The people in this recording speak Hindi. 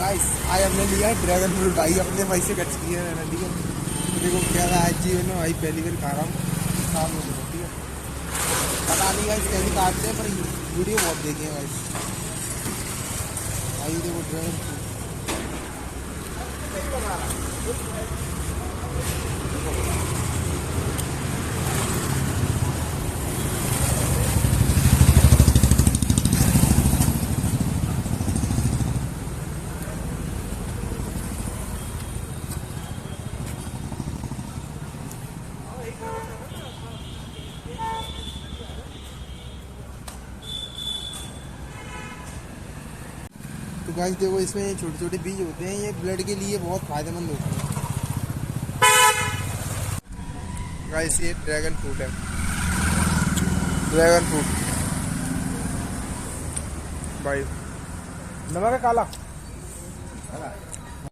गाइस आज हमने लिया है ड्रैगन फ्रूट। आई अपने भाई से कट किया है ठीक है। देखो क्या रहा है जी ना भाई, पहली बार खा रहा हूँ सामने से, ठीक है। पता नहीं गाइस कैसे काटते हैं, पर वीडियो बहुत देखे हैं गाइस। भाई देखो ड्रैगन फ्रूट तो गाइस देखो इसमें छोटे छोटे बीज होते हैं, ये ब्लड के लिए बहुत फायदेमंद होते हैं। गाइस ये ड्रैगन फ्रूट है, ड्रैगन फ्रूट भाई। नमक है काला।